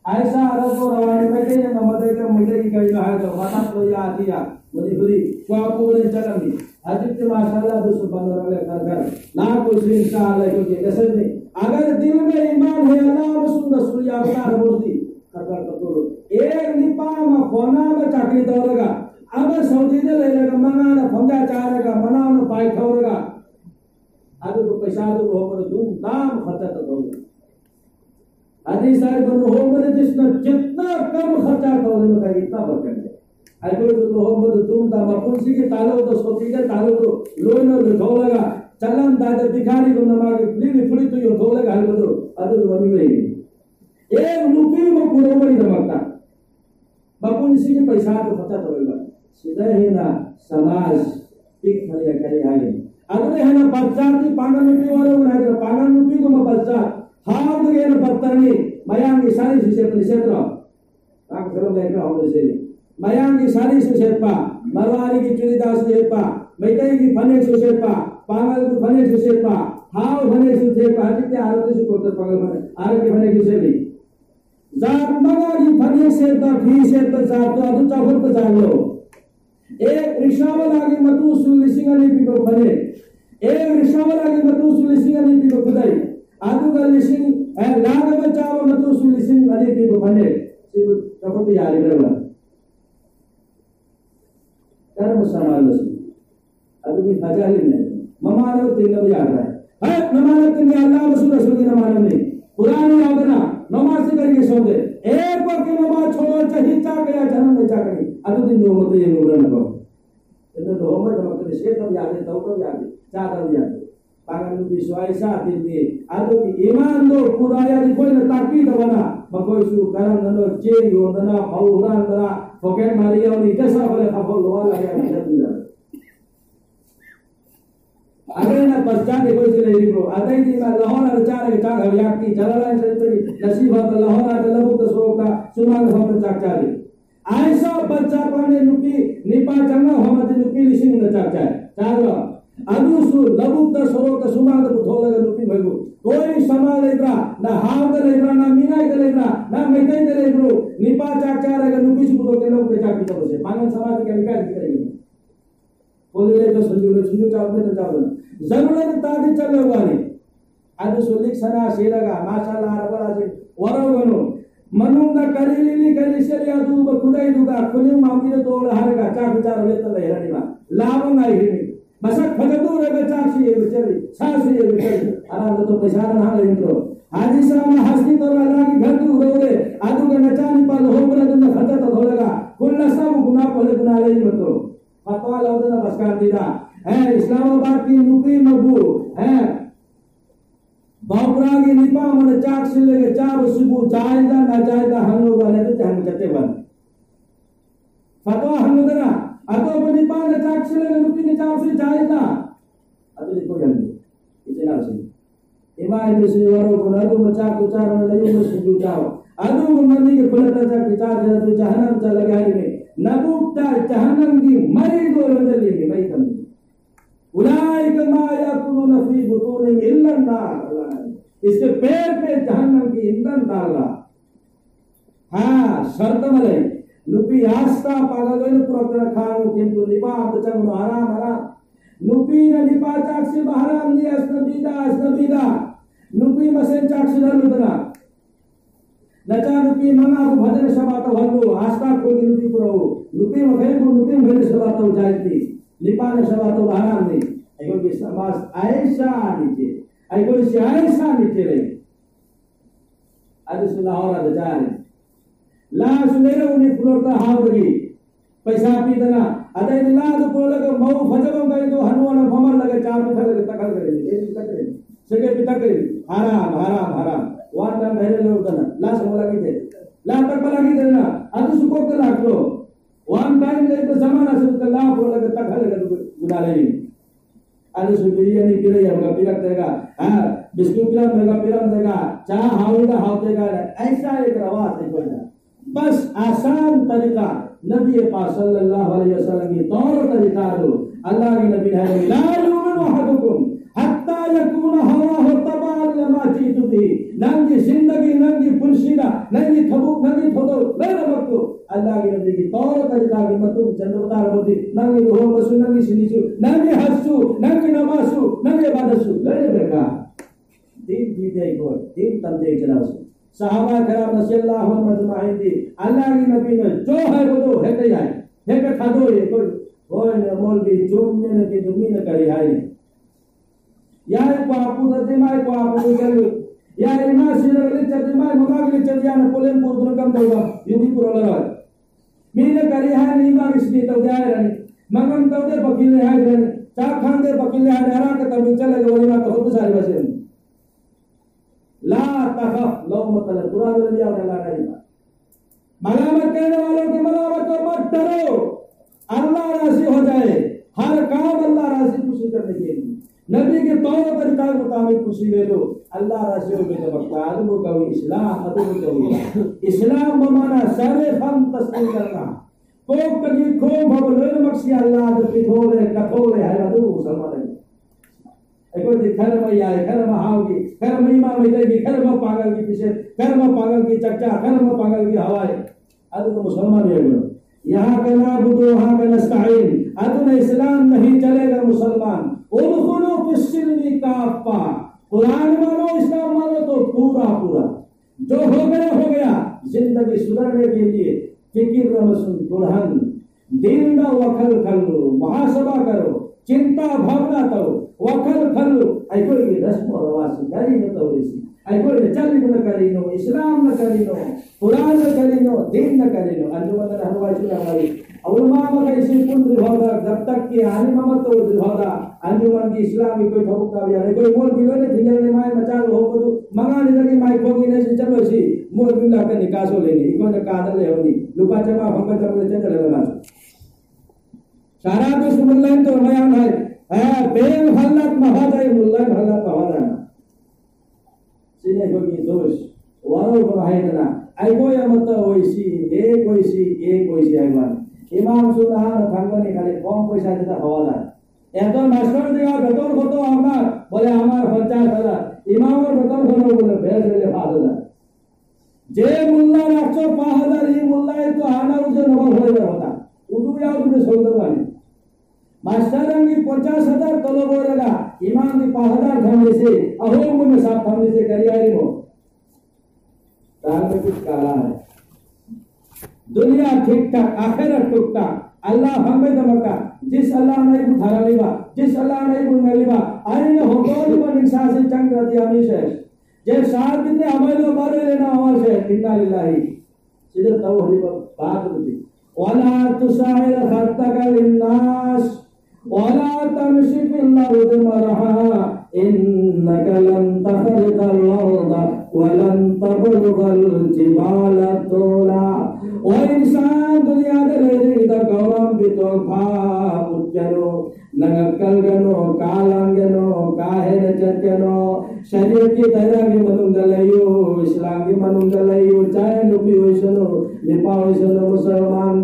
S1: ऐसा रसो रवानी में के नमदे के मिले की कई है तो मता तो या दिया मणिपुरी पापो ने चलमी हजरत माशाअल्लाह दोस्त बंदर वाले कर ना कुछ इंशाअल्लाह क्योंकि कैसे नहीं अगर दिल में ईमान है अल्लाह रसूल या अवतार मूर्ति कर तो एक निपा में कोना में चाकरी दौड़ेगा अब सऊदी ने ले लेगा मना फंजा चाहेगा मना न पाई ठोरेगा आदि को पैसा दो हो पर धूमधाम खर्चा तो होगा आदि सारे बंद हो पर जितना कम खर्चा होने में का इतना बरकत है आई को हो पर धूमधाम अपन सी के तालो तो सोती के तालो तो लोई न ठोरेगा चलन दादा भिखारी को नमा के नी थोड़ी तो यो ठोरेगा हल तो आदि बनी गई एक रुपये में पूरा बड़ी धमकता बापू इसी के पैसा तो खर्चा होगा सीधा ही ना समाज एक खड़े करे आए अगले है ना बच्चा की पागल नुपी वाले बना के पागल नुपी को मैं बच्चा हाँ तो ये ना बत्तरनी मयांग की सारी सुशेष निषेध आंख करो लेकर हम से मयांग की सारी सुशेष पा मरवारी की चुनीदास सुशेष पा मैतई की फने सुशेष पा पागल की फने सुशेष पा हाँ फने सुशेष पा जितने आरोग्य से कोतर पागल फने आरोग्य फने की से जात मगा की फने से तो फी से तो जात तो अदु चाफर तो जान लो एक रिक्शा वाला की मतु सुलिसिंगनी पिको फने एक रिक्शा वाला की मतु सुलिसिंगनी पिको खुदाई आदु का लिसिंग लाग बचाव मतु सुलिसिंगनी पिको फने सिब कपति यारी बरवा कर्म समालसी आदु की फजाली ने ममानो तीन भी आ रहा है नमानत ने अल्लाह रसूल की नमानत नहीं पुरानी यादना नमाज से करके सो दे एक वक्त नमाज छोड़ो चाहे चा गया जन्म में चा करी अदु दिन नो मत ये मुरन को itu do homer sama kene se to ya de to ko ya de cha to ya de pangan lu visuaisa tinti adu iman do puraya di koi na taki to bana makoi su karam no che yo dana pauran dana poket mari yo ni jasa bole khapol lo la ya ni अगर ना पश्चात कोई से नहीं bro आते ही मैं लाहौर आ चार के चार व्यक्ति चला से नसीब होता लाहौर आ लबु तो सोका सुनांग होता चार चार ऐसा बच्चा पाने नुपी निपा चंगा हम ते नुपी लिसिंग न चार चार चार अदु सु लबु तो सोका सुनांग तो थोला नुपी भगो कोई समा लेब्रा ना हाव दे लेब्रा ना मीना दे लेब्रा ना मेते दे लेब्रो निपा चार चार अगर नुपी सु तो के लोग के चार की तो से पागल समाज के निकाल करेंगे बोले तो संजू चावल तो चावल जरूरत तादी चले वाली आज सुलिक सना शेरगा माशाल्लाह रबरा से वरगनो मनुंगा करीली करीशरी आदू बखुदाई दुगा कुनी मामदी तो हरगा चाक विचार लेत हेरनिमा लाभंगा हिनी मसक फजदू रगा चाक्षी ये बेचारी सासी ये बेचारी आराम तो पैसा ना लेंद्रो हाजी साहब हस्ती तो अल्लाह की घर की उड़ोले आदू का नचानी पाल हो बना दिन खता तो धोलेगा कुल सब गुनाह पहले गुनाह ले मत फतवा लौदना बसकार दीदा है इस्लामाबाद की मुकी मबू है बाबरा की निपा मन चाक से लेके चार सुबह जायदा ना जायदा हम लोग वाले तो हम चते बन फतवा हम लोग ना अतो निपा ने चाक से लेके मुकी ने चाक से जायदा अतो देखो जल्दी इतना से इमाम ने से वारो को ना तो चाक उचार में ले में सुबह जाओ अतो मंदी के खुलता चाक चार जन तो जहन्नम चल लगा है नबूता जहन्नम की मई दो जल्दी में मई कम उलाइक मा याकुलून फी बुतूनिहिम इल्ला नार इसके पेट पे जहन्नम की ईंधन डालना हाँ शर्त मले नुपी आस्था पागल पुरक्तर खानु किंतु निपा बचंग हराम हराम नुपी न निपा चाक्षी हराम नी अस्नबीदा नुपी मसेन चाक्षी धर्मदना नचा नुपी मंगा को भजन सभा तो हल्लो आस्था को नुपी पुरो नुपी मखे को नुपी भजन सभा तो जायती निपान सभा तो हराम नहीं एगो के समाज ऐसा नीचे एगो से ऐसा नीचे रहे आज सुलाहौर जाने लाश मेरे उन्हें फ्लोरता हावगी पैसा पी देना अदे ला तो बोले के मऊ फजबम गई तो हनुमान भमर लगे चार में लगे तकल करे ये तक करे सके पिता करे हराम हराम हराम वार टाइम धैर्य लोग देना लाश मोला की दे ला तक बला की देना अदु सुको के लाखलो वन टाइम ले तो जमाना से उसका लाभ हो लगे तक लगे गुना ले आलू सुबिरिया नहीं पिले हमका पिलक देगा हां बिस्कुट पिला मेगा पिलक देगा चाह हाउदा हाउ देगा ऐसा एक रवाज है कोई बस आसान तरीका नबी पाक सल्लल्लाहु अलैहि वसल्लम की तौर तरीका दो अल्लाह के नबी है ला युमिनु अहदुकुम हत्ता यकून हवाहु तबाअन लमा जीतु भी नंगी जिंदगी नंगी पुलसीदा नंगी थबुक नंगी थोदो लेना मत अल्लाह की नबी की तौर तरीका की मत चंद्रवता रबती नंगी हो बसु नंगी सिनीसु नंगी हसु नंगी नमासु नंगी इबादतसु लेने बेका दिन जीते को दिन तंदे चलासु सहाबा कराम रसूलुल्लाह मजमाइन थी अल्लाह की नबी में जो है वो तो है कहीं है के खादो ये कोई मौलवी जुम्मे ने की जुम्मे करी है या को आपू दते माय को आपू कर या इमा सिरगले चते माय मगागले चतिया न पोलेन पुरदुन कम देगा युवी पुरला मीने करी है नीमा किसनी तो जाए रनी मगन तो दे बकीले है रनी चा खान दे बकीले है हरा के तब चले गोली में तो सारी बसे ला तखफ लो मतलब पूरा दुनिया में ला नहीं मलामत करने वालों की मलामत को मत डरो अल्लाह राजी हो जाए हर काम अल्लाह राजी खुशी करने के लिए नबी के तौर तरीका के मुताबिक खुशी ले लो अल्लाह राजी हो गए तो आदमों का इस्लाम अदब का इस्लाम बमाना सारे फम तस्लीम करना कोक कगी खो भवलो मक्सी अल्लाह के पिथोले कठोले है अदब मुसलमान है एको दिखर में यार घर में हाओगी घर में इमाम मिलेगी घर में पागल की पीछे घर में पागल की चक्का घर में पागल की हवाएं अदब तो मुसलमान है यहाँ का नाबुदो वहाँ का नस्ताइन अदब इस्लाम नहीं चलेगा मुसलमान उदखुलू फिस्सिल्मी काफा कुरान मानो इस्लाम मानो तो पूरा पूरा जो हो गया जिंदगी सुधरने के लिए फिक्र रमसुन कुरान दिन का वखल खल्लू मुहासबा करो चिंता भावना तो वखल खल्लू ऐको की रस्म और रवाज गाड़ी न तो ऐसी ऐको चल करिनो कुरान करिनो दीन न करिनो अंजुमन हलवाई हमारी उलमा कैसे पुन होगा जब तक कि आने मत तो होगा अंजुमन की इस्लामी कोई ठोक का यार कोई मोल बिलो ने जिंदगी में माय मचा हो को मंगा ने लगी माय खोगी ने चलो सी मोल बिला का निकास हो लेनी इको ने कादर ले होनी लुपा चपा हम तक चल लगा सारा तो सुमल्लाइन तो बयान है बेल हल्लत महादाय मुल्ला हल्लत महादाय सीने को की दोष वारो को है ना आई को या मत होइसी एक होइसी आइवान इमाम सुनान थांगने खाली कम पैसा देता हवाला एतो मास्टर दिया बेतन कत আমার বলে আমার 50,000 ইমামের বেতন কত বলে বেশ হলে 5,000 যে মোল্লা রাখছো 5,000 এই মোল্লাই তো আনা উজে নবাব হয়ে যাওয়া উদু যাও তুমি চলতে পারি मास्टरांगी 50,000 तलब होगा इमाम की 5,000 थमने से अहोम में साथ थमने से करियारी हो दाल में कुछ काला है दुनिया ठीक ठाक आखिरत ठीक ठाक अल्लाह हमें दमका जिस अल्लाह ने उठारा लेवा जिस अल्लाह ने बुंगा लेवा आने होटल में इंसान से चंग रती हमें से जे साथ कितने हमारे बारे लेना हमारे से इन्ना लिल्लाही सीधे तो होली बात होती वाला तुसाइल खत्तका लिन्नास वाला तमशी फिल अर्द मरहा इन्नका लन तखरिकल अर्द वलन तबलुगल जिबाल तोला ओ इंसान दुनिया के ले द गौरव बितो भा उज्जनो नगकलगनो कालांगनो काहेर चचनो शरीर की तरह की मनुंगलयो इस्लाम की मनुंगलयो चाहे नुबी होइसनो निपा होइसनो मुसलमान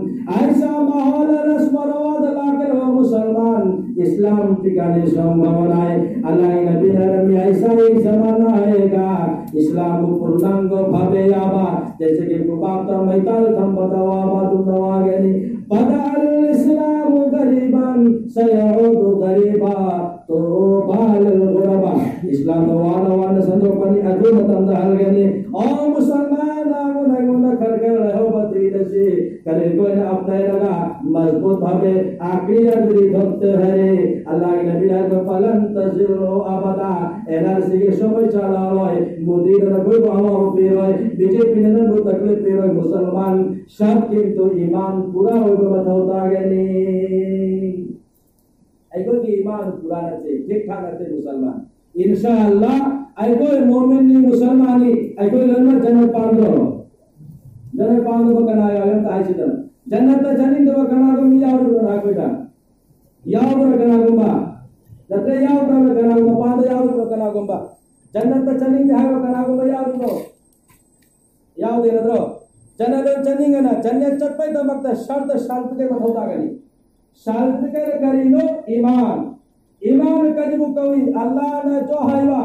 S1: ऐसा माहौल रस्म रवाज लाकर हो मुसलमान इस्लाम ठिकाने संभावनाएं अल्लाह नबी नरमी ऐसा एक जमाना आएगा इस्लाम पूर्णांग भावे आवा जैसे कि कुबाता मैताल थम बतावा बातु नवागनी बदल इस्लाम गरीबन सयउद गरीबा तो बाल गुरबा इस्लाम वाला वाला संदो पनी अजू मतंद हलगनी ओ मुसलमान आगो नगुंदा करके रहो बतरी दसी करे को ने अपने लगा मजबूत भावे आखिरी अजरी भक्त है अल्लाह के नबी को पालन तजिरो अबदा एनर्जी के समय चला होय मोदी ने कोई बावा हो पेरोय बीजेपी ने न तकलीफ पेरोय मुसलमान सब के तो ईमान पूरा होगा बताओ गनी ऐको की ईमान पूरा रहते ठीक ठाक रहते मुसलमान इंशाअल्लाह ऐको मोमिन नी मुसलमानी ऐको लन्ना जन्नत पांदो को कनाया है ताई सिदन जन्नत जनिन दो कना को मिया और राखोटा याव कना गोबा जते याव कना गोबा पांदो याव कना गोबा जन्नत जनिन हाव कना गोबा याव दे रद्रो जन्नत जनिन ना जन्नत चपै तो मत शर्त शर्त के मत होता गनी शर्त के करिनो ईमान कजबु कवि अल्लाह ने जो हाइवा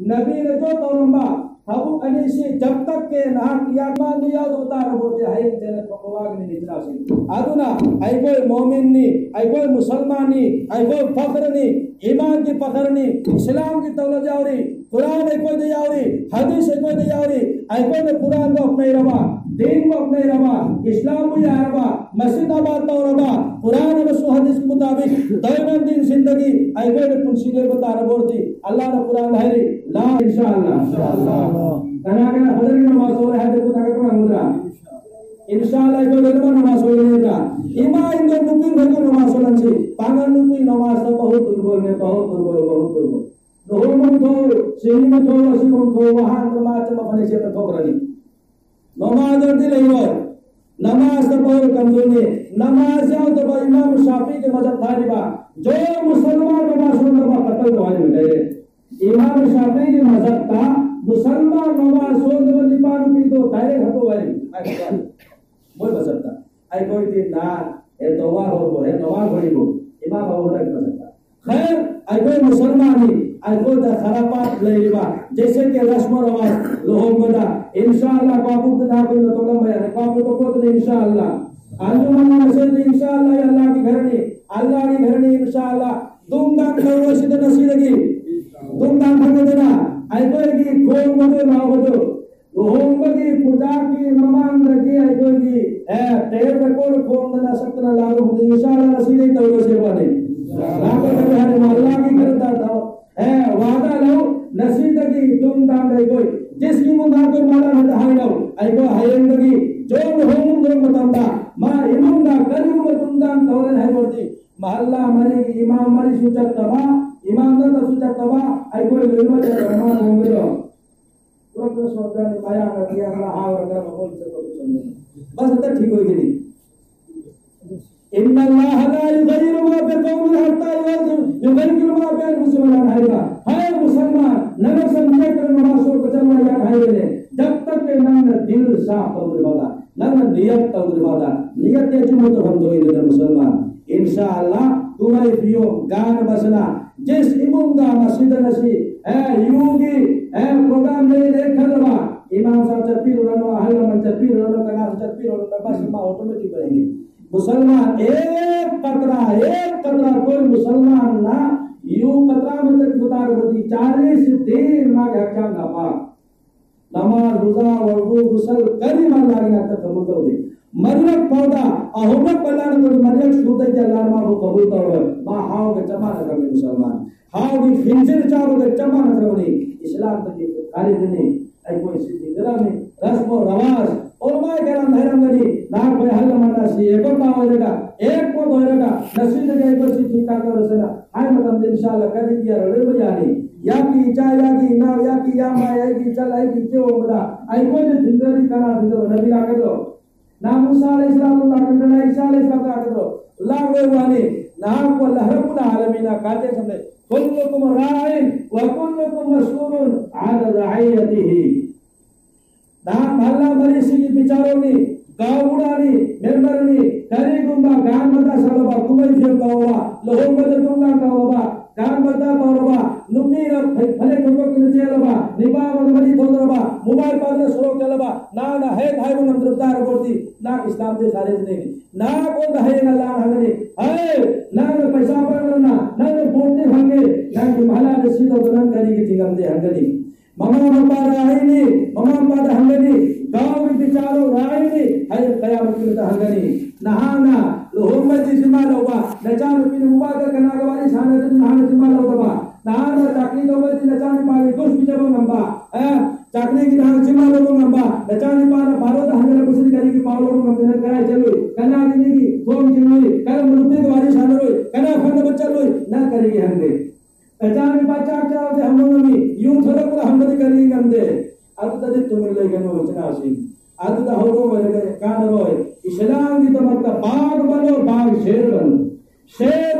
S1: नबी ने जो तौरंबा हबु अनिसी जब तक के ना किया मान दिया तो उतार बोलते है जन्नत को वाग ने निचरा से अदुना आई कोई मोमिन नी आई कोई मुसलमान नी आई कोई फख्र नी ईमान की फख्र नी इस्लाम की दौलत जावरी कुरान कोई दे जावरी हदीस कोई दे जावरी आई कोई ने कुरान को अपने रवा दीन को अपने रवा इस्लाम को रवा मस्जिद आबाद तो रवा कुरान और हदीस के मुताबिक दैनंदिन जिंदगी आई कोई ने पुंसी के बता रबोती अल्लाह ने कुरान है ला इंशाअल्लाह कना कना फजर की नमाज हो रहा है देखो ताकत में मुद्रा इंशाअल्लाह को लेकर नमाज हो लेगा ईमान इन नुपी को नमाज होना चाहिए पागल नुपी नमाज तो बहुत दुर्बल नोमन तो सेनी में तो असी को वहां नमाज में बने से तो ठोकरनी नमाज दे ले नमाज तो बहुत कमजोर है नमाज जाओ तो भाई इमाम शाफी के मजहब था रिबा जो मुसलमान नमाज सुनने कत्ल तो आज मिले इमाम शाफी के मजहब था मुसलमान नमाज सुनने में निपान भी तो डायरेक्ट हतो वाली बोल बसता आई कोई दिन ना ए तवा हो है तवा होइबो इमाम हो रहा बसता खैर आई कोई मुसलमान ही आई कोई दा खराबात लेबा जैसे कि रस्म रवाज लोग मदा इंशाअल्लाह काबू ना कोई तो मैं काबू तो को इंशाअल्लाह अंजुमन मस्जिद इंशाअल्लाह अल्लाह की घरनी इंशाअल्लाह धूमधाम करो सिद्ध नसीरगी धूमधाम कर देना आई कोई की कोई मदो ना हो होम की पूजा की ममान रखी आई कोई की टेप रिकॉर्ड फोन देना सतना लागू इंशाअल्लाह नसीरगी तो से बने लाखों में हर अल्लाह की करता था वादा लो नसीब की धूमधाम ले कोई जिसकी मुंगा को माला होता है लो आई महल्ला मरी इमाम मरी सूचक तबा इमाम न सूचक तबा आई कोई लेवा जे रहमान होंगे पूरा पूरा शब्द ने माया कर दिया वाला हाव रखा बोल से को सुनने बस तो ठीक हो गई इन्ना अल्लाह ला युगयिरु मा बिकौमिन हत्ता युगयिरु मा बिअनफुसिहिम है मुसलमान नरक से निकल कर नमाज़ों को चलवा या भाई ने जब तक के नंग दिल साफ हो वाला नंग नियत हो वाला नियत के जुमत हम तो इधर मुसलमान इंशाअल्लाह तुम्हारे पियो गान बसना जिस इमुंगा मस्जिद नसी है युगी है प्रोग्राम नहीं देख लबा इमाम साहब चप्पी रोनो अहल मन चप्पी रोनो कनास चप्पी रोनो बस मां ऑटोमेटिक बनेंगे मुसलमान एक कतरा कोई मुसलमान ना यू कतरा में तक उतार होती 40 दिन मां घाटा नापा नमाज रोजा वुजू गुसल करी मान लागना तक कबूल तो दे मरियम पौधा अहमद पलान को मरियम शुद्ध के अल्लाह मा को कबूल तो मां हाव के जमा न करने मुसलमान हाव की फिंजर चारो के जमा न करने इस्लाम के कार्य देने आई कोई सिद्धि करा में रस्म और रवाज उलमा करम धर्म गनी ना कोई हल मना सी एक पावलेगा एक को होएगा नसीब के एक सिद्धि का करसना हाय मतलब इंशाअल्लाह कर दिया रे बयानी या की इच्छा या की ना या की या माया की चल आई की जो बड़ा आई कोई जिंदगी करा दो नबी ला कर दो ना मूसा अलैहिस्सलाम ला कर दो ईसा अलैहिस्सलाम ला कर दो ला कोई वाली ना को अल्लाह रब्बुल आलमीन काते हमने कुल्लुकुम राइन व कुल्लुकुम मसऊलुन अन रइयतिही ना अल्लाह मरी सी बिचारों ने गावुडानी मेंबरनी करी गुंबा गान बता सलबा कुमई फिर तौबा लोहो बता गुंगा तौबा गान बता तौबा नुमीर फले कोको के चेलबा निबा मगमदी तौबा मोबाइल पर सुरो चलबा ना है भाई वो मंत्रदार बोलती ना इस्लाम के सारे नहीं ना को है अल्लाह हंगनी है ना पैसा पर ना बोलते हंगे ना भला के सीधो बदन करी की ठिगम दे हंगनी ममा बाबा राहिनी ममा बाबा हंगनी गांव में बिचारो राहिनी है कयामत की हंगनी नहाना लोहमती जिम्मा लोबा नचान पिन मुबारक कनागवारी छाने नहाने जिम्मा लोबा नहाना चाकरी लोबती नचान पावे कुछ बिचबो नंबा चाकरी की नहान जिम्मा लोबो नंबा नचान पाना भारत हंगले कुछ करी की पावलो नंबे कराय चलो कना की फोम जिम्मी कर मुरुते के वारी छाने रोय कना फंद बच्चा रोय ना करेगी हंगे पहचान बाचा चाहते हम लोगों ने यूं थोड़ा पूरा हम लोग करेंगे हमदे अब तक तुम्हें लेकर नो इतना सी आज तो हो गए कान रोए इस्लाम की तो मतलब बाग बनो बाग शेर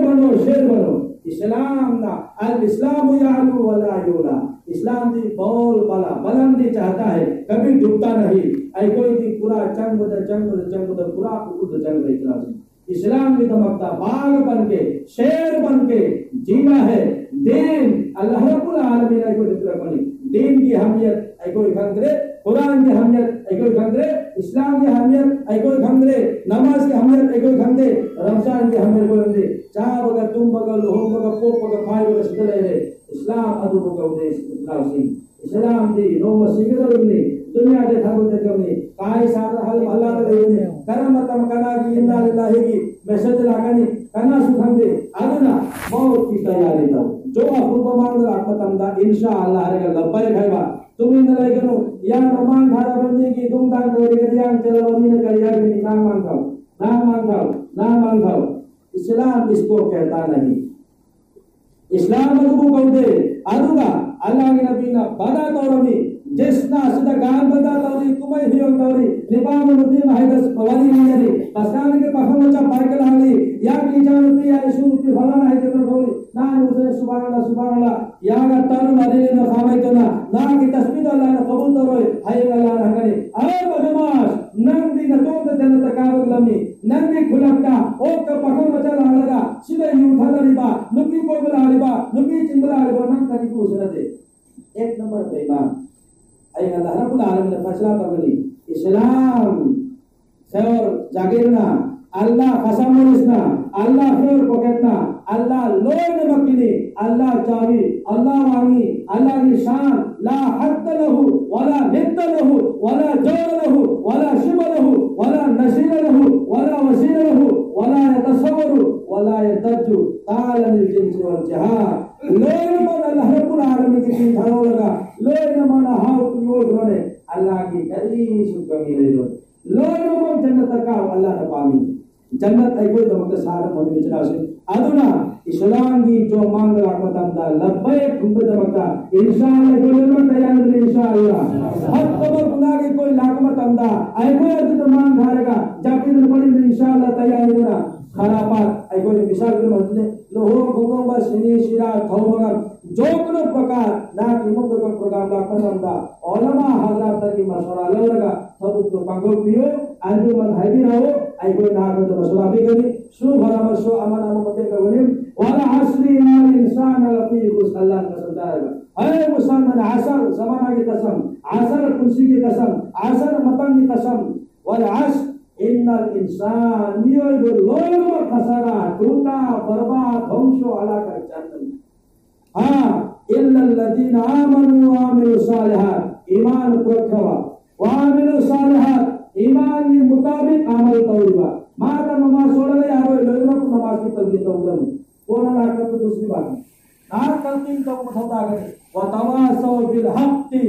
S1: बनो इस्लाम ना अल इस्लाम यालू वला युला इस्लाम दी बोल वाला बुलंदी चाहता है कभी झुकता नहीं ऐ कोई की पूरा जंग पूरा उड़ जंग इतना इस्लाम की दमकता बाग बन के शेर बन के जीना है दीन अल्लाह रब्बुल आलमीन को डिक्लेयर करी दीन की अहमियत ऐ कोई खंगरे कुरान की अहमियत ऐ कोई खंगरे इस्लाम की अहमियत ऐ कोई खंगरे नमाज की अहमियत ऐ कोई खंगरे रमजान की अहमियत कोई खंगरे चाह बगर तुम बगर लोह बगर पोप बगर फाई बगर सिदले रे इस्लाम अदु बगर दे इस्लाम दी नो मसीगरो ने दुनिया के थागो दे करनी काय सारा हल अल्लाह ने करम तम कना की इन्ना लिल्लाहि की मैसेज लगानी कना सुखंदे आदना मौत की तैयारी था जो अपूर्व मांग आत्मतम दा इंशाअल्लाह हरेगा लब्बाई खाइबा तुम इन लाइकनो या नमान धारा बनने की तुम दान करोगे ध्यान चलो नी ने करिया की नाम मांग खाओ इस्लाम इसको कहता नहीं इस्लाम अदबु कौदे अदुगा अल्लाह के नबी ना बदा तौरमी जिसना सदा गान बदा तौरी कुमई हियो तौरी निपाम नुती माहिदस पवाली नियरी पसान के पखम चा पाइकल हाली या की जानती या इसु की फलाना है तो बोली ना उसे सुभान अल्लाह या का तानु मदीने न खामे तो ना की तस्बीह अल्लाह ने कबूल तो रोए हाय अल्लाह हंगनी अरे बदमाश नंग दी न तो जन्नत का लमी नंगे खुलका ओ का पखम बचा लगा सीधे यूं था लिबा नुकी को बला लिबा नुकी चिंबला लिबा नंग करी को उसने दे एक नंबर पे इमाम आई अल्लाह रब्बुल आलमीन ने फैसला करनी इस्लाम सर जागिरना अल्लाह कसमनिसना अल्लाह फिर पकड़ना अल्लाह लोय ने मक्किनी अल्लाह चावी अल्लाह वांगी अल्लाह की शान ला हद लहु वला निद लहु वला जौर लहु वला शिब लहु वला नसीर लहु वला वसीर लहु वला यतसव्वरु वला यतजु तालन जिन्स वल जहान लोय ने अल्लाह रब्बुल आलमीन की धारो लगा लोय ने माना हाउ यो रोने अल्लाह की करी सुकमी ले लो लोय ने जन्नत का अल्लाह ने पामी जन्नत आई कोई दमक सारा मम मिचरा से अदुना इस्लाम की जो मांग रामतंदा लब्बैक खुद दमक इंशाअल्लाह बोले तैयार इंशाअल्लाह हद कबर गुनाह के कोई लागमत अंदा आई कोई तो मान धारेगा जब दिन पड़ी इंशाअल्लाह तैयार होना खराबात आई कोई मिसाल के मदने लोहो गुंगो बस सिनी शिरा थौमगा जो कोनो प्रकार ना की मुक्त को प्रोग्राम लागमत ओलमा हजरत की मशवरा लगा सब तो पागल पियो अंजुमन हाइबी रहो आई कोई ना तो मशवरा भी करी सु भरा सु अमन मते कवले वाला असली इन्नल इंसान लफी खुसल्लाह कसम है अरे मुसलमान असर जमाना की कसम असर कुर्सी की कसम असर मतन की कसम वल अस इन्नल इंसान योलो खसरा टूटा बर्बाद ध्वंसो हलाकत जन्नत हां इल्लल लदीना आमनु व अमिलु सालिहात ईमान प्रखवा व अमिलु सालिहात ईमान के मुताबिक अमल तौबा माता नमाज सोड़े यारो लोगों को नमाज की तलबी तौबा कोना लाकर तो दूसरी बात ना कल्पिन तो मथौदा गए व तवासौ बिल हक्ति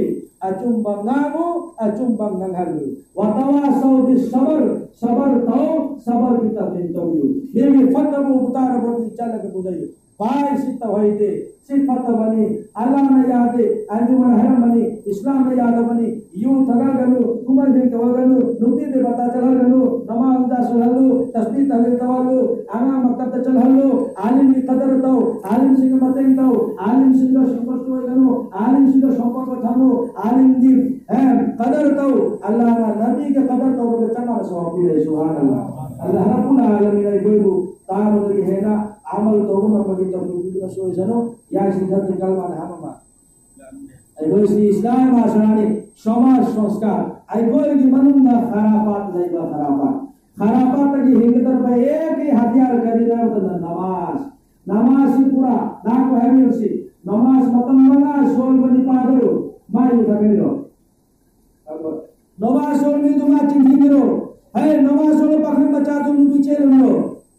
S1: अचुम बंगामो अचुम बंगंगलु व तवासौ बिस सबर तो सबर की तबिन तौबा ये फतबु उतार बोती चल के बुझाई बाय सित होइदे सिफत बनी अल्लाह ने यादे अंजुमन हरम बनी इस्लाम ने याद बनी यू थगा गनु कुमर दिन तवगनु नुती दे बता चला गनु नमाज दा सुहलु तस्बीह तहलील तवलु आना मकतब चल हल्लो आलिम की कदर तो आलिम सिंह मतें तो आलिम सिंह संपर्क गनु आलिम सिंह संपर्क थानो आलिम दी कदर तो अल्लाह ना नबी के कदर तो के चमा सवाब दे सुभान अल्लाह अल्लाह रब्बुल आलमीन ने कोई ताम के है ना amal tawbah bagi tauhid itu soalnya yang sudah tinggal mana hamba. Ayo si Islam asalnya samaj sanskar. Ayo lagi manunda kharapat lagi kharapat. Kharapat lagi hingga terbaik एक ही हथियार करीना मतलब नमाज ही पूरा ना को है भी नमाज मतम बना सोल बनी पादो मायू धकेलो. नमाज सोल में तुम चिंठी करो. है नमाज सोल पकड़ बचा तुम पीछे लो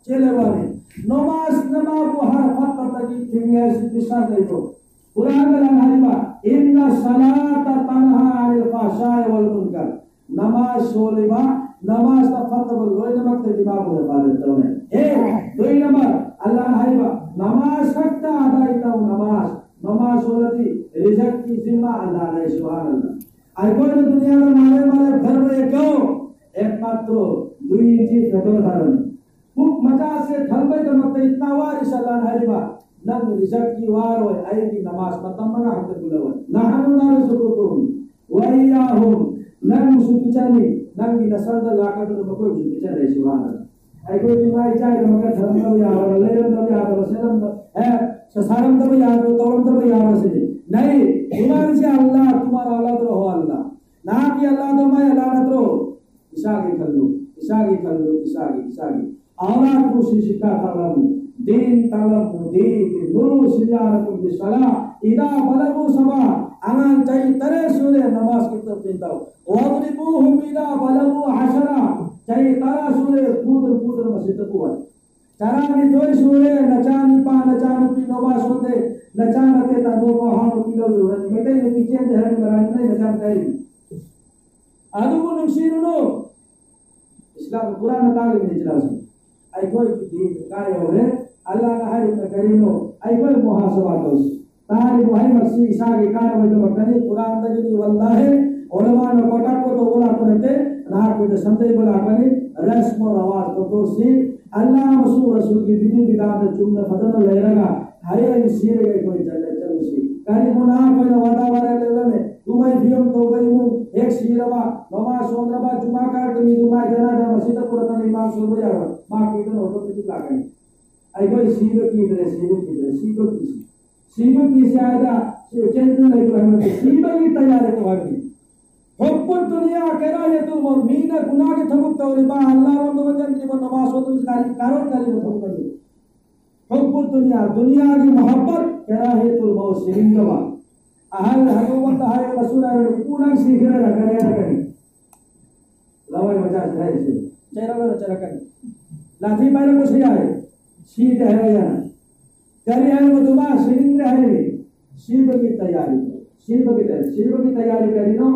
S1: चले वाले. नमाज को हर वक्त तक थिंगे दिशा देखो कुरान में हरीबा इन्ना सलाता तनहा अनिल फहशाय वल मुनकर नमाज सोलेबा नमाज का फतवा लोय नमक ते दिमाग हो हिफाजत तोने दो नंबर अल्लाह हरीबा नमाज सकता अदा इता नमाज सोलती रिज़्क की जिम्मा अल्लाह ने सुभान अल्लाह आई कोई दुनिया में मारे घर में क्यों एकमात्र दुई चीज फेदो धारण बुक मजा से ढलबे तो मत इतना वार इंशाल्लाह हरीबा नम रिज़्क की वार होय आई की नमाज खत्म मगा हक बुलाव नहनु नारजुकुम व इयाहुम नम सुपिचानी नम की नसल द लाका तो बको सुपिचा रे सुभान अल्लाह आई कोई बीमारी चाहे तो मगर धर्म तो यार लेरम तो यार वसलम है ससारम तो यार तौरम तो यार से नहीं ईमान से अल्लाह तुम्हारा औलाद रहो अल्लाह ना कि अल्लाह तो मैं लानत रहो इशागे कर लो इशागे औलाद को शिक्षा तलम दीन गुरु सिजारकुम बिसला इदा बलगु समा अनन चाहि तरे सूर्य नमाज की तरफ देता वद्रिबुहुम इदा बलगु हशरा चाहि तरा सूर्य कूद मस्जिद को चारानी जोई सूर्य नचानी पी नमाज होते नचानते ता दो हां किलो मेटे पीछे जहन कराने नहीं नचान करी अदुबु नसीरुनो इस्लाम कुरान तालीम ने चला आई कोई दी काय होरे अल्लाह ना हरि करीनो आई कोई मुहासबा तो तारी मुहाई मक्सी ईसा के कार में तो बकनी कुरान तजनी वल्लाह उलमा ने कोटा को तो बोला करते ना को तो संते बोला कनी रस्म और आवाज तो सी अल्लाह रसूल की विधि विधान चुनने फजल ले रहा हरे सीर गए कोई चल सी काली मुना कोई वादा लेवल में तुम्हारी फियम तो गई मु एक सीरवा नमाज सोंद्रबा जुमा का कमी जुमा जनाजा मस्जिद पूरा इमाम सुन जावा मां की तो होतो किती लागay आई कोई सीबो की शायदा चेंज नहीं रहने सीबो की तैयारी तो होगी हुक्म दुनिया केरा ये तो मुमीन गुनाह के थबुक तो बा अल्लाह रब वजन की नमाज हो तो कारी कारण करी तो करी हुक्म दुनिया की मोहब्बत केरा है तो बहुत सिंगवा ahal hukumat ahal rasul pulang sihir kari lawai baca saya sih cara kan latih bayar ko siya hai सीध है या करी है वो दुआ सिंह है शिव की तैयारी करी नो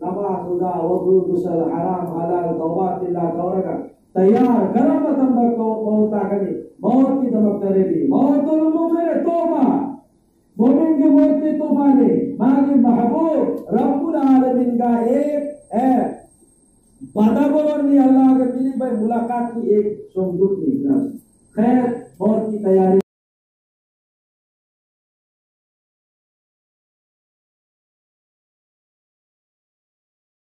S1: नमाज रोजा वुजू गुस्ल हराम हलाल तौबा तिल्ला दौरा का
S2: तैयार गरम तंबक को मौता करी मौत की दमक करेगी मौतुल मुमिन तौबा मोमिन की मौत की तौबा ने मांगी महबूब रब्बुल आलमीन का एक है बदाबोर ने अल्लाह के मिली भाई मुलाकात की एक संजुक नहीं खैर मौत की तैयारी